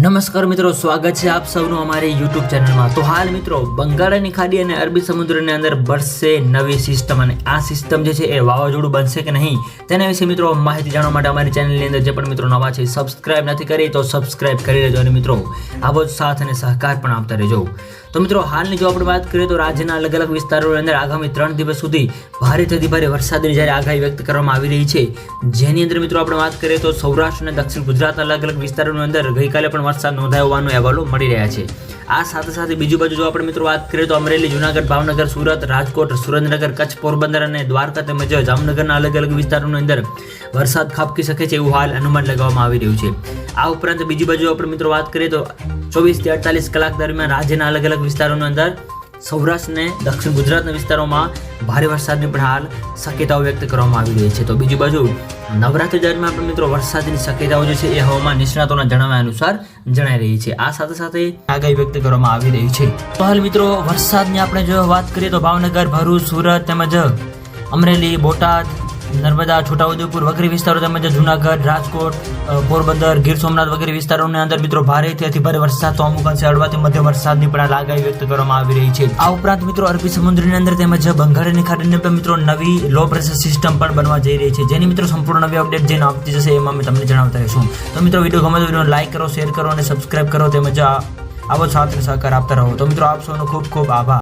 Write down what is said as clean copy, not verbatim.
નમસ્કાર મિત્રો, સ્વાગત છે આપ સૌનું અમારી યુટ્યુબ ચેનલમાં। તો હાલ મિત્રો બંગાળની ખાડી અને અરબી સમુદ્રની અંદર બરસે નવી સિસ્ટમ, અને આ સિસ્ટમ જે છે એ વાવાઝોડું બનશે કે નહીં તેના વિશે મિત્રો માહિતી જાણવા માટે અમારી ચેનલની અંદર જે પણ મિત્રો નવા છે સબસ્ક્રાઇબ નથી કરી તો સબસ્ક્રાઇબ કરી લેજો, અને મિત્રો આવો જ સાથ અને સહકાર પણ આપતા રહેજો। તો મિત્રો હાલની જો આપણે વાત કરીએ તો રાજ્યના અલગ અલગ વિસ્તારોની અંદર આગામી 3 દિવસ સુધી ભારેથી ભારે વરસાદની જ્યારે આગાહી વ્યક્ત કરવામાં આવી રહી છે, જેની અંદર મિત્રો આપણે વાત કરીએ તો સૌરાષ્ટ્ર અને દક્ષિણ ગુજરાતના અલગ અલગ વિસ્તારોની અંદર ગઈકાલે પણ વરસાદ નોંધાયો હોવાનો અહેવાલો મળી રહ્યા છે। આ સાથે સાથે બીજી બાજુ જો આપણે મિત્રો વાત કરીએ તો અમરેલી, જુનાગઢ, ભાવનગર, સુરત, રાજકોટ, સુરેન્દ્રનગર, કચ્છ, પોરબંદર અને દ્વારકા તેમજ જામનગરના અલગ અલગ વિસ્તારોની અંદર વરસાદ ખાબકી શકે છે એવું હાલ અનુમાન લગાવવામાં આવી રહ્યું છે। આ ઉપરાંત બીજી બાજુ આપણે મિત્રો વાત કરીએ તો 24 થી 48 કલાક દરમિયાન રાજ્યના અલગ અલગ વિસ્તારોની અંદર સૌરાષ્ટ્ર અને દક્ષિણ ગુજરાતના વિસ્તારોમાં ભારે વરસાદની પણ હાલ શક્યતાઓ વ્યક્ત કરવામાં આવી રહી છે। તો બીજી બાજુ નવરાત્રી દરમિયાન પણ મિત્રો વરસાદની શક્યતાઓ જે છે એ હવામાન નિષ્ણાતોના જણાવ્યા અનુસાર જણાઈ રહી છે। આ સાથે સાથે આગાહી વ્યક્ત કરવામાં આવી રહી છે। તો હાલ મિત્રો વરસાદની આપણે જો વાત કરીએ તો ભાવનગર, ભરૂચ, સુરત તેમજ અમરેલી, બોટાદ, નર્મદા, છોટાઉદેપુર વગેરે વિસ્તારો તેમજ જુનાગઢ, રાજકોટ, પોરબંદર, ગીર સોમનાથ વગેરે વિસ્તારોની અંદર મિત્રો ભારેથી અતિ ભારે વરસાદ તો અમુક અંશે હળવાથી મધ્યમ વરસાદની પણ આગાહી વ્યક્ત કરવામાં આવી રહી છે। આ ઉપરાંત મિત્રો અરબી સમુદ્રની અંદર તેમજ બંગાળની ખાડીની અંદર મિત્રો નવી લો પ્રેશર સિસ્ટમ પણ બનવા જઈ રહી છે, જેની મિત્રો સંપૂર્ણ નવી અપડેટ જેને આપતી જશે એમાં અમે તમને જણાવતા રહીશું। તો મિત્રો વિડીયો ગમે તો વિડીયોને લાઈક કરો, શેર કરો અને સબસ્ક્રાઇબ કરો તેમજ આવો સાથ અને સહકાર આપતા રહો। તો મિત્રો આપ સૌનો ખૂબ ખૂબ આભાર।